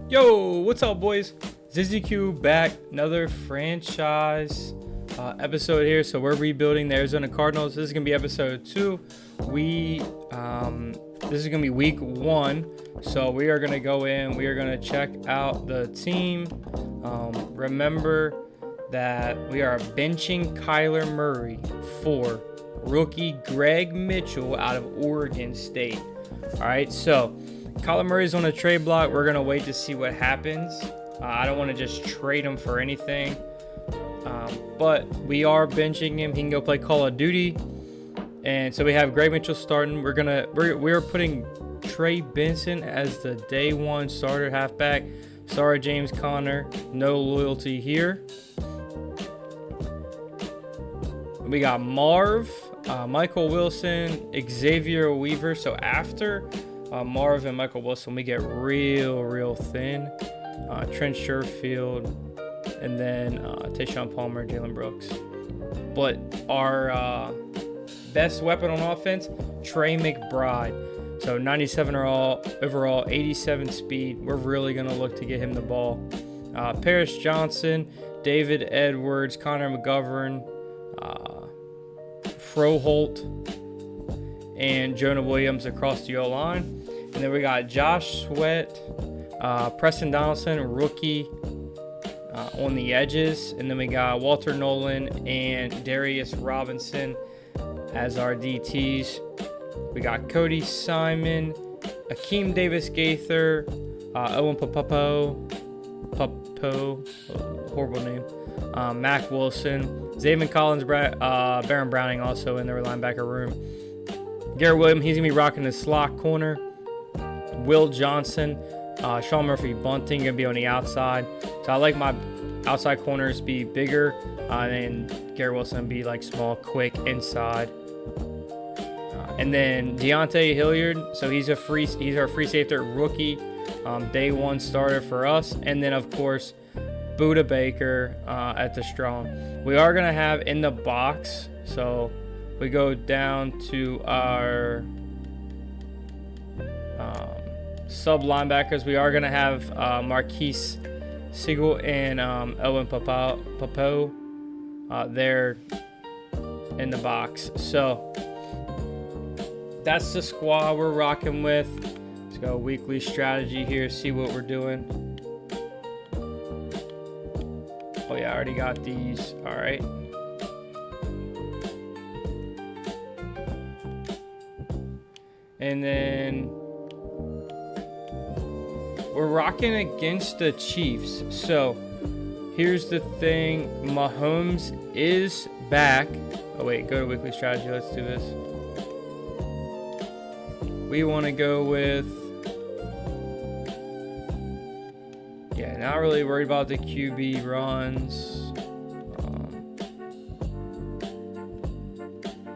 Yo, what's up, boys? ZZQ back, another franchise episode here. So we're rebuilding the Arizona Cardinals. This is gonna be episode 2. This is gonna be week 1. So we are gonna go in. We are gonna check out the team. Remember that we are benching Kyler Murray for rookie Greg Mitchell out of Oregon State. All right, so Kyler Murray's on a trade block. We're gonna wait to see what happens. I don't want to just trade him for anything, but we are benching him. He can go play Call of Duty, and so we have Greg Mitchell starting. We're putting Trey Benson as the day 1 starter halfback. Sorry, James Conner, no loyalty here. We got Marv, Michael Wilson, Xavier Weaver. So after Marv and Michael Wilson, we get real thin. Trent Sherfield, and then Tayshaun Palmer, Jalen Brooks. But our best weapon on offense, Trey McBride. So 97 overall, 87 speed. We're really going to look to get him the ball. Paris Johnson, David Edwards, Connor McGovern, Froholt, and Jonah Williams across the O-line. And then we got Josh Sweat, Preston Donaldson, rookie, on the edges. And then we got Walter Nolan and Darius Robinson as our DTs. We got Cody Simon, Akeem Davis-Gaither, Owen Papo, horrible name, Mac Wilson, Zayvon Collins, Baron Browning also in their linebacker room. Garrett Williams, he's going to be rocking the slot corner. Will Johnson, Sean Murphy Bunting going to be on the outside. So I like my outside corners be bigger, and Garrett Wilson be like small, quick inside. And then Deontay Hilliard, so he's our free safety rookie, day 1 starter for us. And then of course Buda Baker at the strong. We are gonna have in the box, so we go down to our sub linebackers. We are gonna have Marquise Siegel and Owen Papo there in the box. So that's the squad we're rocking with. Let's go weekly strategy here, see what we're doing. Oh yeah, I already got these. All right. And then we're rocking against the Chiefs. So here's the thing. Mahomes is back. Oh wait, go to weekly strategy. Let's do this. We want to go with, yeah, not really worried about the QB runs.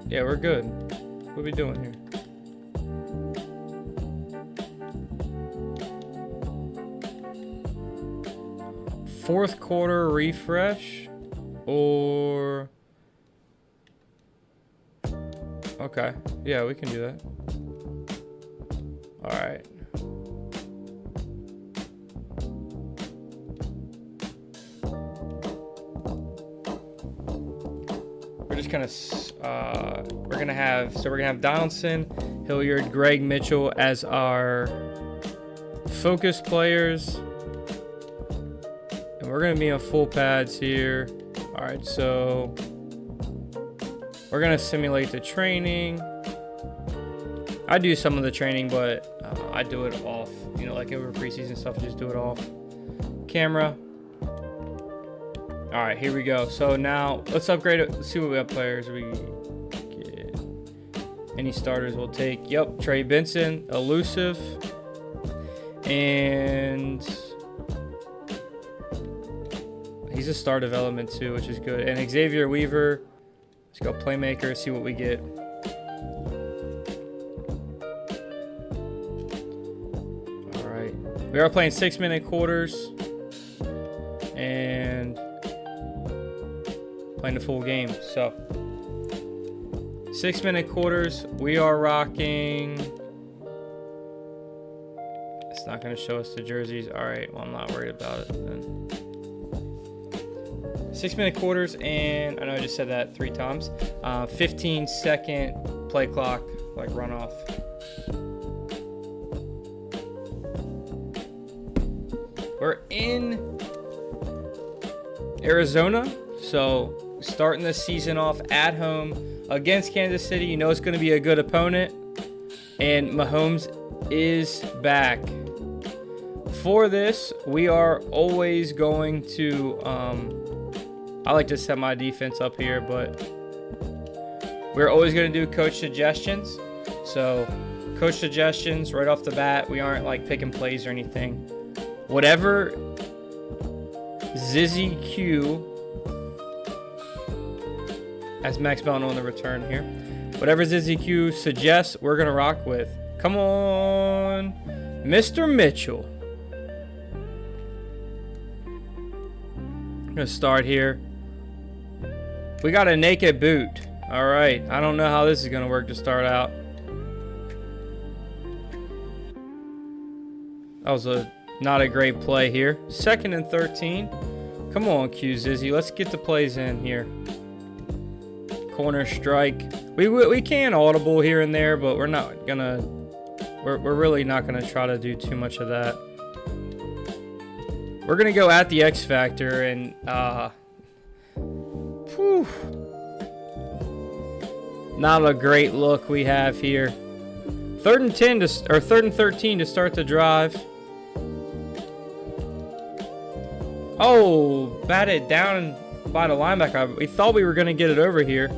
Yeah, we're good. What are we doing here? Fourth quarter refresh, or okay, yeah, we can do that. All right. We're just gonna we're gonna have Donaldson, Hilliard, Greg Mitchell as our focus players, and we're gonna be on full pads here. All right, so we're gonna simulate the training. I do some of the training, but I do it off, like over preseason stuff, just do it off camera. All right, here we go. So now let's upgrade it. Let's see what we have players we get. Any starters we'll take. Yep, Trey Benson, elusive. And he's a star development too, which is good. And Xavier Weaver, let's go playmaker, see what we get. We are playing 6-minute quarters and playing the full game. So 6-minute quarters, we are rocking. It's not going to show us the jerseys. All right, well, I'm not worried about it then. 6-minute quarters, and I know I just said that 3 times. 15-second play clock, like runoff. We're in Arizona, so starting the season off at home against Kansas City. You know it's going to be a good opponent, and Mahomes is back. For this, we are always going to I like to set my defense up here, but we're always going to do coach suggestions. So coach suggestions right off the bat. We aren't like picking plays or anything. Whatever Zizzy Q, as Max Bellin on the return here, whatever Zizzy Q suggests, we're going to rock with. Come on, Mr. Mitchell. I'm going to start here. We got a naked boot. All right. I don't know how this is going to work to start out. That was not a great play here. 2nd and 13. Come on, Q Zizzy. Let's get the plays in here. Corner strike. We can audible here and there, but we're not going to. We're really not going to try to do too much of that. We're going to go at the X Factor and not a great look we have here. 3rd and 10 or 3rd and 13 to start the drive. Oh, batted down by the linebacker. We thought we were going to get it over here.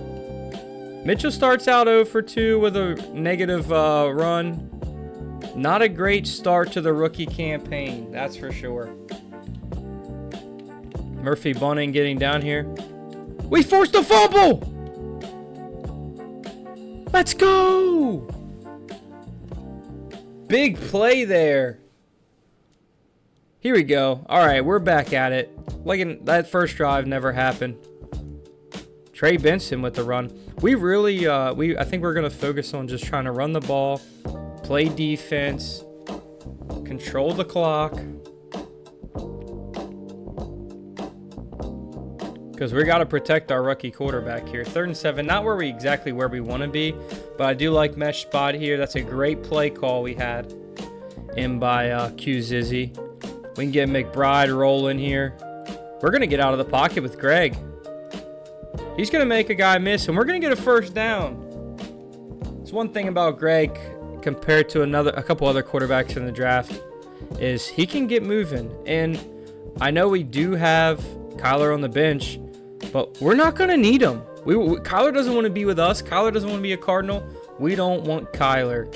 Mitchell starts out 0 for 2 with a negative run. Not a great start to the rookie campaign, that's for sure. Murphy Bunting getting down here. We forced a fumble! Let's go! Big play there. Here we go. All right, we're back at it. Like that first drive never happened. Trey Benson with the run. We really, I think we're going to focus on just trying to run the ball, play defense, control the clock. Because we got to protect our rookie quarterback here. 3rd and 7, not exactly where we want to be, but I do like mesh spot here. That's a great play call we had in by Q Zizzy. We can get McBride rolling here. We're going to get out of the pocket with Greg. He's going to make a guy miss, and we're going to get a 1st down. It's one thing about Greg compared to a couple other quarterbacks in the draft is he can get moving. And I know we do have Kyler on the bench, but we're not going to need him. Kyler doesn't want to be with us. Kyler doesn't want to be a Cardinal. We don't want Kyler.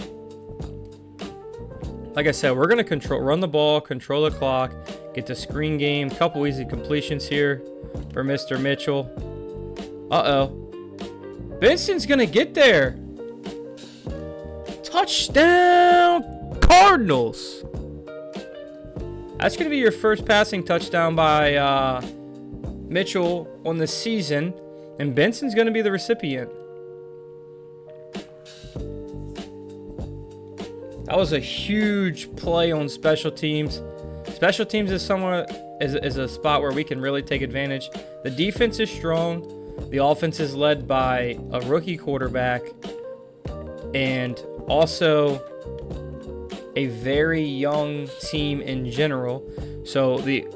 Like I said, we're going to run the ball, control the clock, get the screen game. Couple easy completions here for Mr. Mitchell. Uh-oh. Benson's going to get there. Touchdown, Cardinals. That's going to be your first passing touchdown by Mitchell on the season, and Benson's going to be the recipient. That was a huge play on special teams. Special teams is a spot where we can really take advantage. The defense is strong. The offense is led by a rookie quarterback and also a very young team in general. So the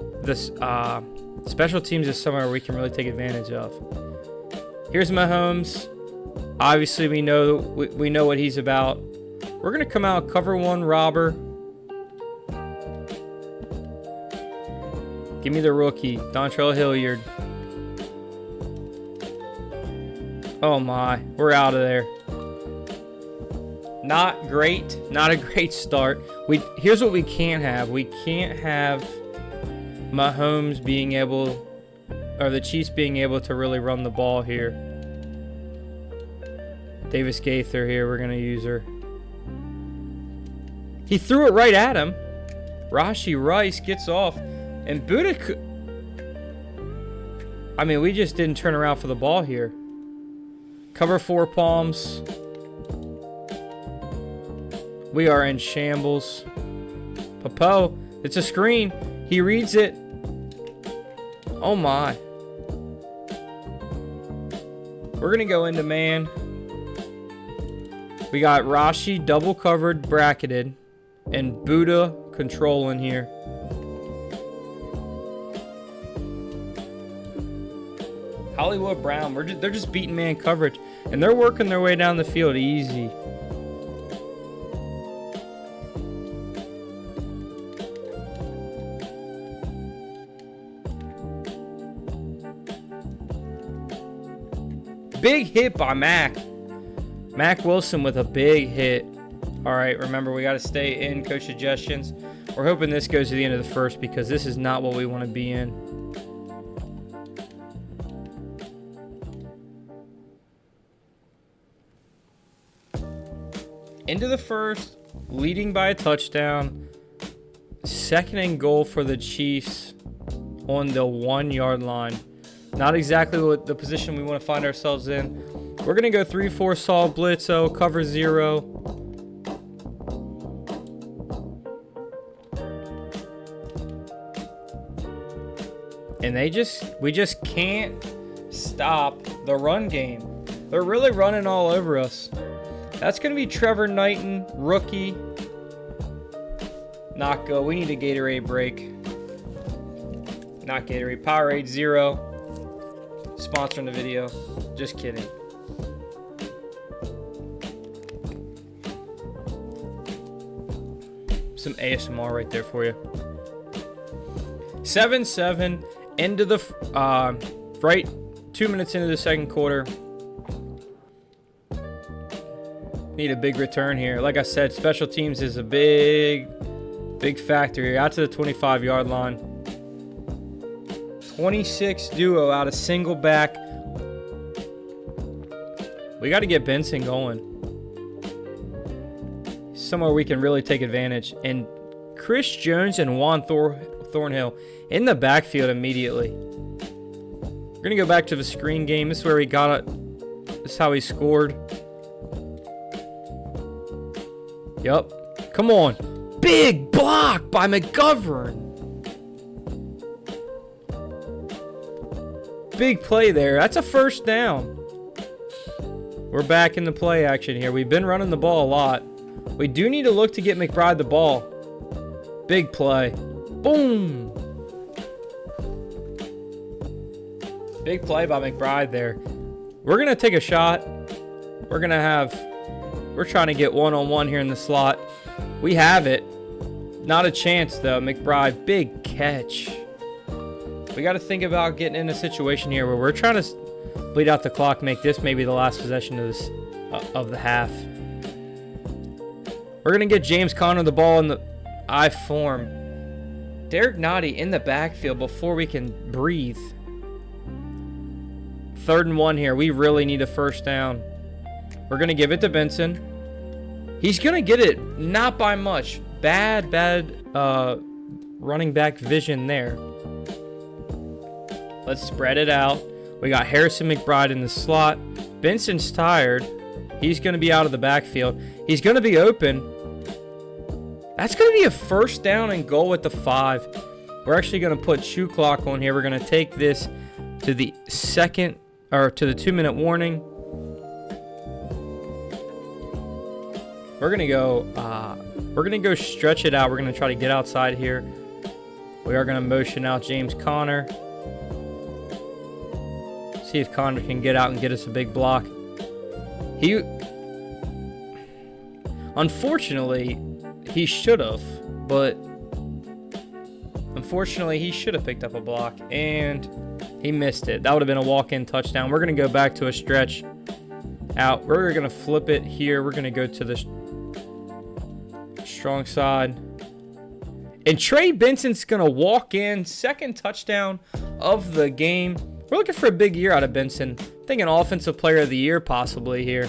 special teams is somewhere we can really take advantage of. Here's Mahomes. Obviously, we know what he's about. We're going to come out, cover one robber. Give me the rookie, Dontrell Hilliard. Oh my, we're out of there. Not great, not a great start. Here's what we can't have. We can't have Mahomes being able, or the Chiefs being able to really run the ball here. Davis Gaither here, we're going to use her. He threw it right at him. Rashee Rice gets off. And Buddha, I mean, we just didn't turn around for the ball here. Cover 4 palms. We are in shambles. Popo, it's a screen. He reads it. Oh my. We're going to go into man. We got Rashi double covered, bracketed, and Buddha controlling here. Hollywood Brown, they're just beating man coverage, and they're working their way down the field easy. Big hit by Mac. Mac Wilson with a big hit. All right, remember, we got to stay in coach suggestions. We're hoping this goes to the end of the first because this is not what we want to be in. Into the first, leading by a touchdown. 2nd and goal for the Chiefs on the 1-yard line. Not exactly what the position we want to find ourselves in. We're going to go 3-4 solid blitzo, cover 0. And we just can't stop the run game. They're really running all over us. That's going to be Trevor Knighton, rookie. Not go. We need a Gatorade break. Not Gatorade. Powerade 0. Sponsoring the video. Just kidding. Some ASMR right there for you. 7-7. Into the right 2 minutes into the second quarter. Need a big return here. Like I said, special teams is a big factor here. Out to the 25-yard line. 26 duo out of single back. We got to get Benson going. Somewhere we can really take advantage. And Chris Jones and Juan Thornhill in the backfield immediately. We're going to go back to the screen game. This is where he got it. This is how he scored. Yep. Come on. Big block by McGovern. Big play there. That's a first down. We're back in the play action here. We've been running the ball a lot. We do need to look to get McBride the ball. Big play. Boom. Big play by McBride there. We're going to take a shot. We're trying to get one-on-one here in the slot. We have it. Not a chance, though. McBride, big catch. We got to think about getting in a situation here where we're trying to bleed out the clock, make this maybe the last possession of the half. We're going to get James Conner the ball in the I form. Derek Nottie in the backfield before we can breathe. 3rd and 1 here. We really need a first down. We're going to give it to Benson. He's going to get it, not by much. Bad running back vision there. Let's spread it out. We got Harrison McBride in the slot. Benson's tired. He's going to be out of the backfield. He's going to be open. That's going to be a first down and goal at the 5. We're actually going to put shoe clock on here. We're going to take this to the 2-minute warning. We're going to go stretch it out. We're going to try to get outside here. We are going to motion out James Conner. See if Conner can get out and get us a big block. Unfortunately, he should have, but unfortunately, he should have picked up a block, and he missed it. That would have been a walk-in touchdown. We're going to go back to a stretch out. We're going to flip it here. We're going to go to the strong side. And Trey Benson's going to walk in. 2nd touchdown of the game. We're looking for a big year out of Benson. I think an offensive player of the year possibly here.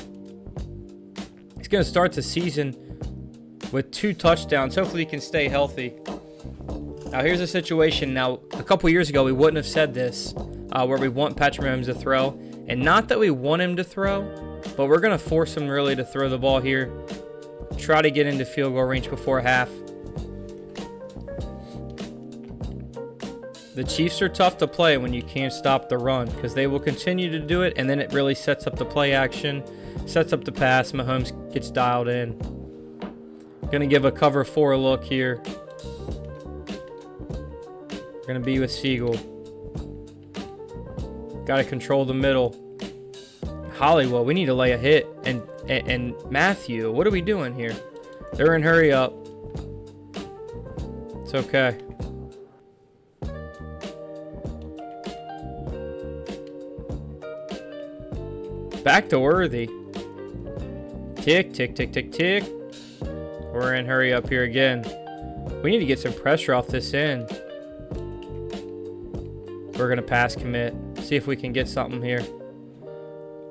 He's going to start the season with 2 touchdowns. Hopefully he can stay healthy. Now here's a situation. Now a couple years ago we wouldn't have said this, where we want Patrick Mahomes to throw. And not that we want him to throw, but we're going to force him really to throw the ball here. Try to get into field goal range before half. The Chiefs are tough to play when you can't stop the run because they will continue to do it, and then it really sets up the play action, sets up the pass. Mahomes gets dialed in. Going to give a cover 4 look here. We're going to be with Siegel. Got to control the middle. Hollywood, we need to lay a hit. And Matthew, what are we doing here? They're in hurry up. It's okay. Back to Worthy. Tick, tick, tick, tick, tick. We're in hurry up here again. We need to get some pressure off this end. We're going to pass commit. See if we can get something here.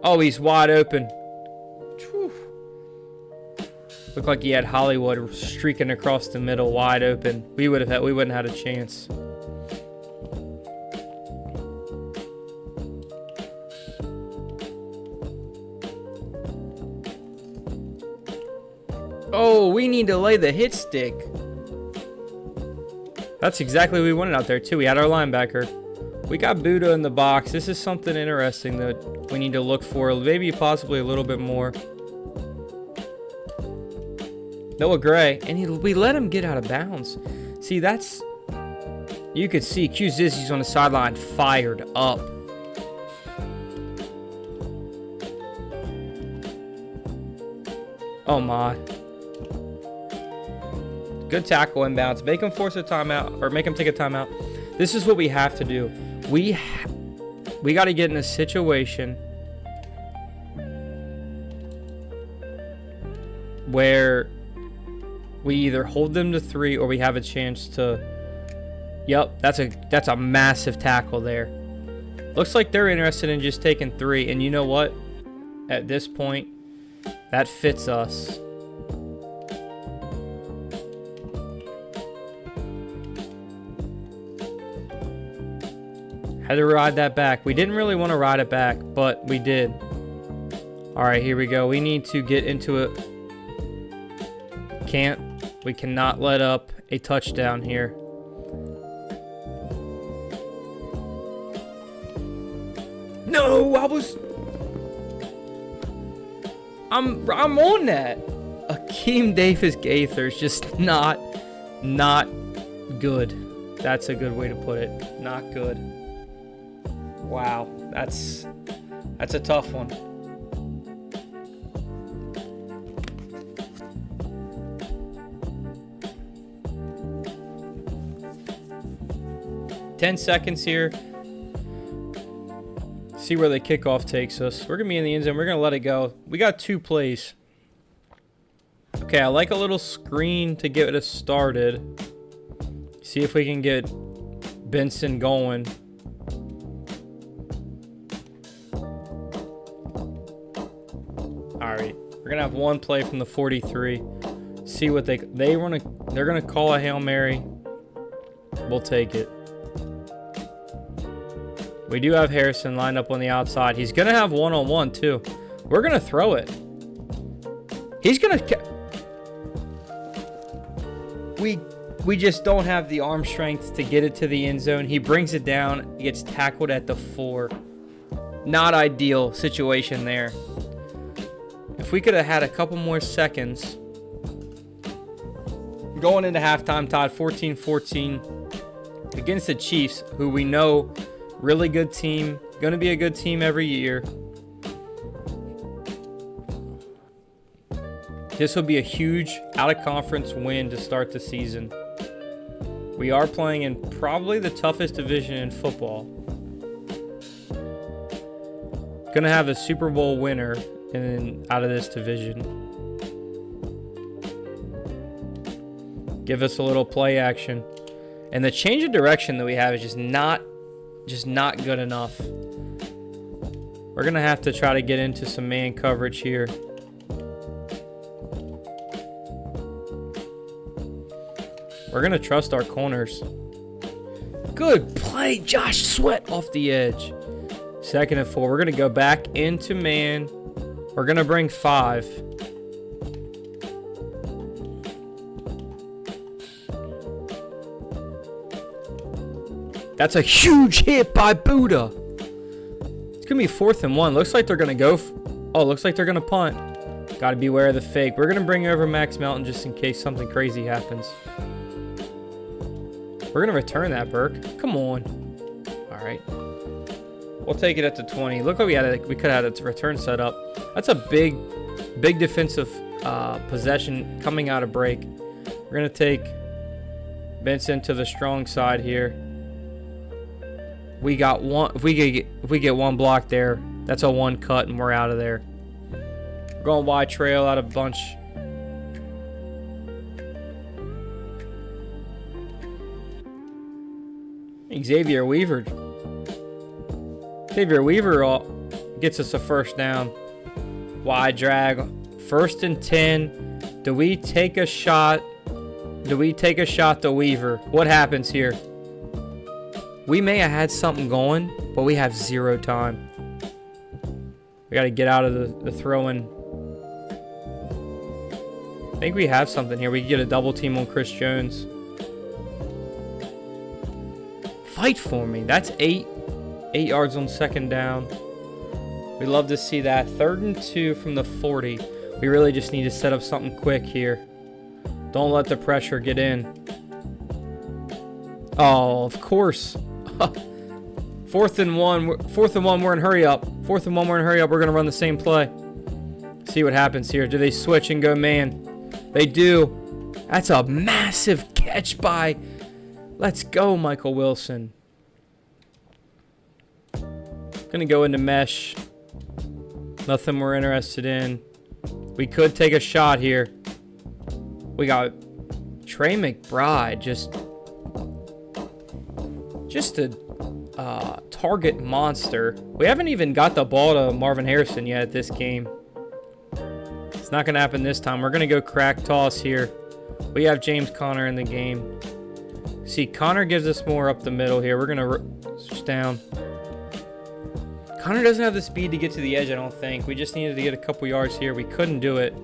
Oh, he's wide open. Whew. Looked like he had Hollywood streaking across the middle, wide open. We wouldn't have had a chance. Oh, we need to lay the hit stick. That's exactly what we wanted out there, too. We had our linebacker. We got Buddha in the box. This is something interesting that we need to look for. Maybe possibly a little bit more. Noah Gray. And we let him get out of bounds. See, that's... You could see Q Zizzy's on the sideline fired up. Oh, my. Good tackle inbounds. Make him force a timeout, or make him take a timeout. This is what we have to do. We got to get in a situation where we either hold them to 3 or we have a chance to. Yep, that's a massive tackle there. Looks like they're interested in just taking 3, and you know what? At this point, that fits us. Had to ride that back. We didn't really want to ride it back, but we did. All right, here we go. We need to get into it. We cannot let up a touchdown here. No, I'm on that. Akeem Davis Gaither's just not good. That's a good way to put it. Not good. Wow, that's a tough one. Ten seconds here. See where the kickoff takes us. We're gonna be in the end zone. We're gonna let it go. We got 2 plays. Okay, I like a little screen to get us started. See if we can get Benson going. Alright, we're gonna have 1 play from the 43. See what they're gonna call a Hail Mary. We'll take it. We do have Harrison lined up on the outside. He's gonna have 1-on-1 too. We're gonna throw it. He's gonna. We just don't have the arm strength to get it to the end zone. He brings it down. He gets tackled at the 4. Not ideal situation there. If we could have had a couple more seconds. Going into halftime, tied 14-14 against the Chiefs, who we know, really good team. Going to be a good team every year. This will be a huge out-of-conference win to start the season. We are playing in probably the toughest division in football. Going to have a Super Bowl winner out of this division. Give us a little play action. And the change of direction that we have is just not good enough. We're going to have to try to get into some man coverage here. We're going to trust our corners. Good play. Josh Sweat off the edge. 2nd and 4. We're going to go back into man. We're going to bring 5. That's a huge hit by Buddha. It's going to be 4th and 1. Looks like they're going to go. Looks like they're going to punt. Got to beware of the fake. We're going to bring over Max Melton just in case something crazy happens. We're going to return that, Burke. Come on. All right. We'll take it at the 20. Look what we had. We could have had a return set up. That's a big defensive possession coming out of break. We're going to take Benson to the strong side here. We got one. If we get one block there, that's a 1 cut and we're out of there. We're going wide trail out of bunch. Xavier Weaver gets us a first down. Wide drag. 1st and 10. Do we take a shot? Do we take a shot to Weaver? What happens here? We may have had something going, but we have 0 time. We got to get out of the throw-in. I think we have something here. We can get a double team on Chris Jones. Fight for me. That's 8 yards on 2nd down. We love to see that. 3rd and 2 from the 40. We really just need to set up something quick here. Don't let the pressure get in. Oh, of course. 4th and 1. 4th and 1. We're in hurry up. 4th and 1. We're in hurry up. We're gonna run the same play. See what happens here. Do they switch and go man? They do. That's a massive catch by. Let's go, Michael Wilson. Gonna go into mesh. Nothing we're interested in. We could take a shot here. We got Trey McBride, just a target monster. We haven't even got the ball to Marvin Harrison yet at this game. It's not going to happen this time. We're going to go crack toss here. We have James Conner in the game. See, Conner gives us more up the middle here. We're going to switch down. Conner doesn't have the speed to get to the edge, I don't think. We just needed to get a couple yards here. We couldn't do it.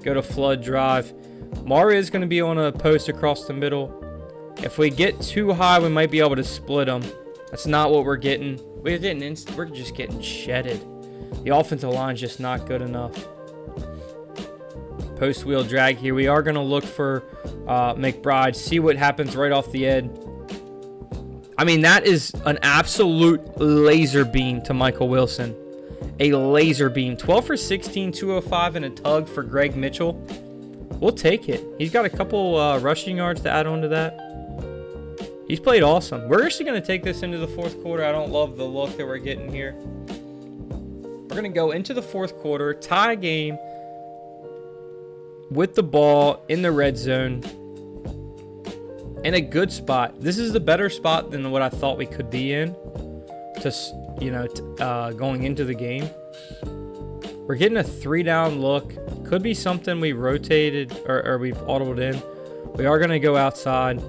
Go to flood drive. Mari is going to be on a post across the middle. If we get too high, we might be able to split them. That's not what we're getting. We're just getting shedded. The offensive line's just not good enough. Post wheel drag here. We are going to look for McBride. See what happens right off the edge. I mean, that is an absolute laser beam to Michael Wilson. A laser beam. 12 for 16, 205, and a tug for Greg Mitchell. We'll take it. He's got a couple rushing yards to add on to that. He's played awesome. We're actually going to take this into the 4th quarter. I don't love the look that we're getting here. We're going to go into the 4th quarter, tie game with the ball in the red zone. In a good spot. This is the better spot than what I thought we could be in. Going into the game. We're getting a 3-down look. Could be something we rotated or we've audibled in. We are going to go outside.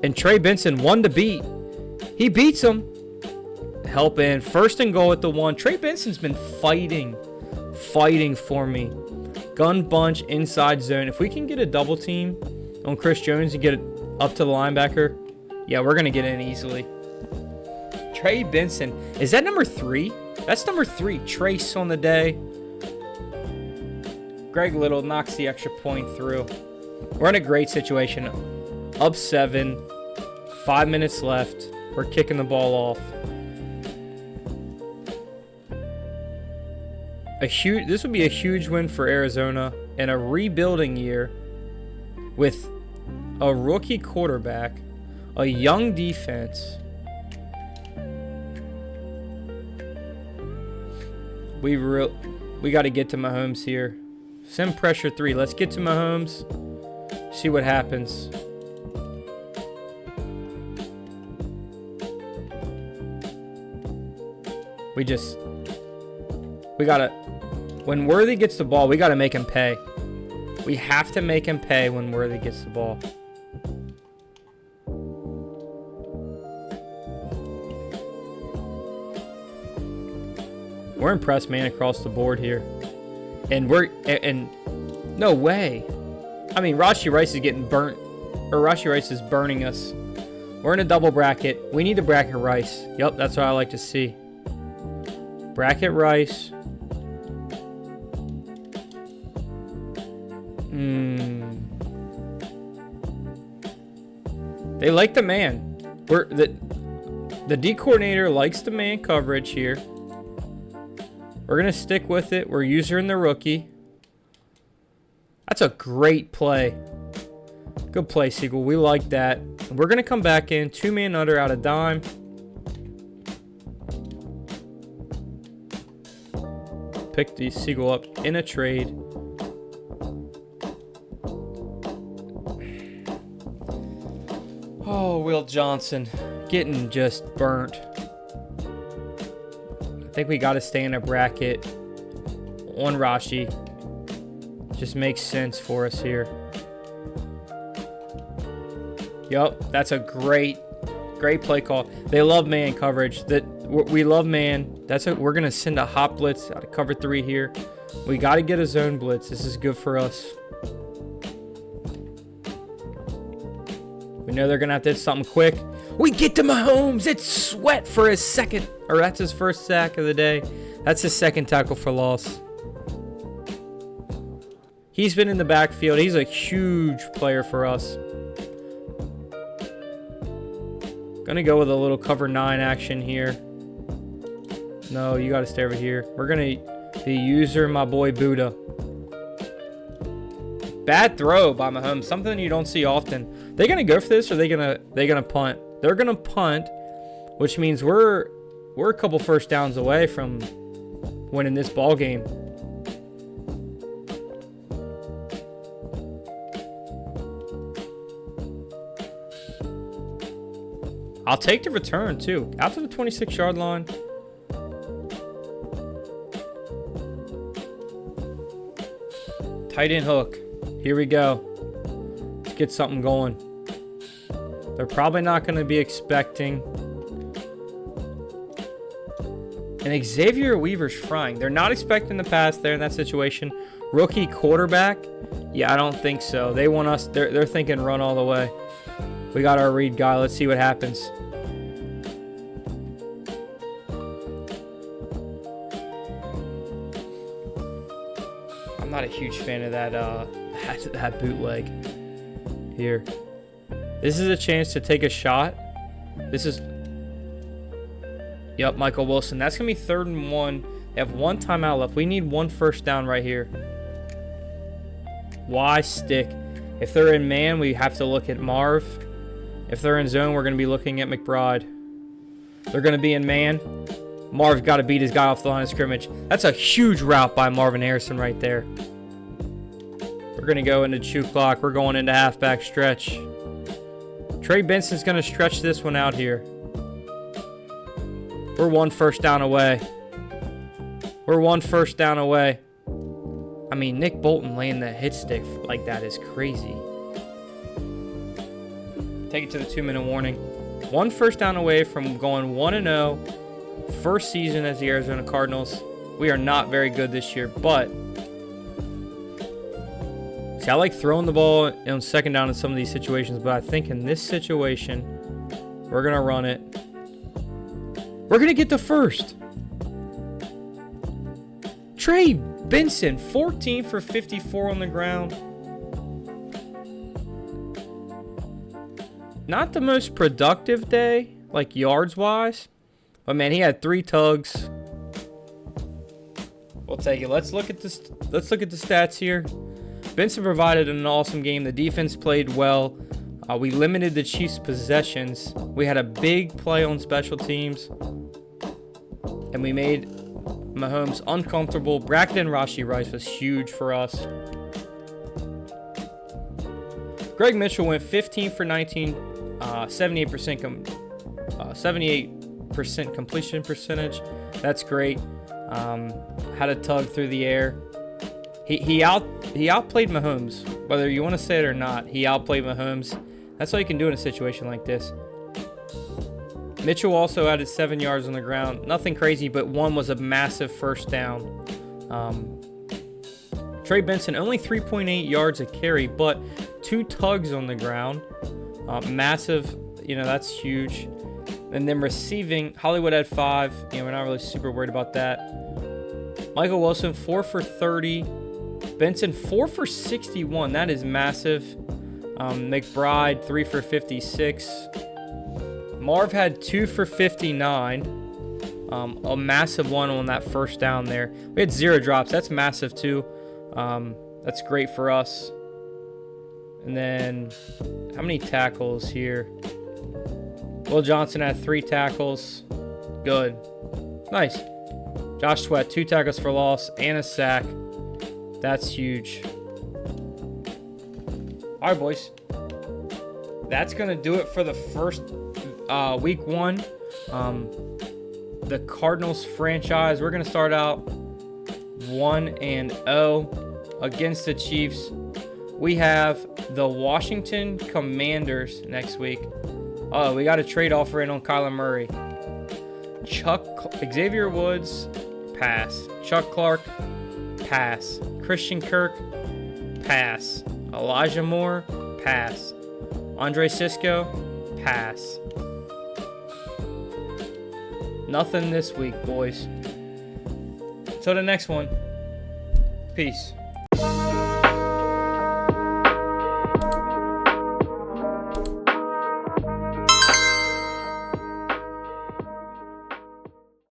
And Trey Benson, 1 to beat. He beats him. Help in. 1st and goal at the 1. Trey Benson's been fighting for me. Gun bunch, inside zone. If we can get a double team on Chris Jones and get it up to the linebacker, yeah, we're going to get in easily. Trey Benson. Is that number 3? That's number 3. Trace on the day. Greg Little knocks the extra point through. We're in a great situation. Up 7. 5 minutes left. We're kicking the ball off. This would be a huge win for Arizona in a rebuilding year with a rookie quarterback, a young defense. We got to get to Mahomes here. Send pressure 3. Let's get to Mahomes. See what happens. We got to, when Worthy gets the ball, we got to make him pay. We have to make him pay when Worthy gets the ball. We're impressed, man, across the board here. And no way. I mean, Rashee Rice is getting burnt, or Rashee Rice is burning us. We're in a double bracket. We need to bracket Rice. Yep, that's what I like to see. Bracket Rice. They like the man. The D coordinator likes the man coverage here. We're going to stick with it. We're using the rookie. That's a great play. Good play, Siegel. We like that. We're going to come back in. 2-man under out of dime. Pick the Siegel up in a trade. Oh, Will Johnson getting just burnt. I think we got to stay in a bracket on Rashi. Just makes sense for us here. Yup, that's a great play call. They love man coverage. We love man. We're gonna send a hot blitz out of cover 3 here. We got to get a zone blitz. This is good for us. We know they're gonna have to hit something quick. We get to Mahomes. It's Sweat for his second, or that's his first sack of the day. That's his second tackle for loss. He's been in the backfield. He's a huge player for us. Gonna go with a little cover 9 action here. No, you gotta stay over here. We're gonna be user my boy Buddha. Bad throw by Mahomes. Something you don't see often. They gonna go for this, or they gonna punt? They're gonna punt, which means we're a couple first downs away from winning this ball game. I'll take the return too. Out to the 26-yard line. Tight end hook. Here we go. Let's get something going. They're probably not going to be expecting. And Xavier Weaver's frying. They're not expecting the pass there in that situation. Rookie quarterback? Yeah, I don't think so. They want us. They're thinking run all the way. We got our read guy. Let's see what happens. I'm not a huge fan of that bootleg here. This is a chance to take a shot. This is... Yep, Michael Wilson. That's going to be 3rd and 1. They have 1 timeout left. We need 1 first down right here. Why stick? If they're in man, we have to look at Marv. If they're in zone, we're going to be looking at McBride. They're going to be in man. Marv's got to beat his guy off the line of scrimmage. That's a huge route by Marvin Harrison right there. We're going to go into chew clock. We're going into halfback stretch. Trey Benson's going to stretch this one out here. We're 1 first down away. We're 1 first down away. I mean, Nick Bolton laying that hit stick like that is crazy. Take it to the 2-minute warning. 1 first down away from going 1-0. First season as the Arizona Cardinals. We are not very good this year, but see, I like throwing the ball on 2nd down in some of these situations, but I think in this situation, we're going to run it. We're going to get the first. Trey Benson, 14 for 54 on the ground. Not the most productive day, like yards-wise. But, man, he had 3 tugs. We'll take it. Let's look at this. Let's look at the stats here. Benson provided an awesome game. The defense played well. We limited the Chiefs' possessions. We had a big play on special teams. And we made Mahomes uncomfortable. Bracket and Rashi Rice was huge for us. Greg Mitchell went 15 for 19, 78% completion percentage. That's great. Had a tug through the air. He outplayed Mahomes. Whether you want to say it or not, he outplayed Mahomes. That's all you can do in a situation like this. Mitchell also added 7 yards on the ground. Nothing crazy, but 1 was a massive first down. Trey Benson, only 3.8 yards a carry, but 2 tugs on the ground. Massive, that's huge. And then receiving, Hollywood had 5. We're not really super worried about that. Michael Wilson, 4 for 30. Benson, 4 for 61. That is massive. McBride, 3 for 56. Marv had 2 for 59. A massive one on that first down there. We had 0 drops. That's massive too. That's great for us. And then, how many tackles here? Will Johnson had 3 tackles. Good. Nice. Josh Sweat, 2 tackles for loss and a sack. That's huge. All right, boys. That's going to do it for the first week 1. The Cardinals franchise. We're going to start out 1-0 against the Chiefs. We have the Washington Commanders next week. Oh, we got a trade offer in on Kyler Murray. Xavier Woods, pass. Chuck Clark, pass. Christian Kirk, pass. Elijah Moore, pass. Andre Sisco, pass. Nothing this week, boys. Till the next one. Peace.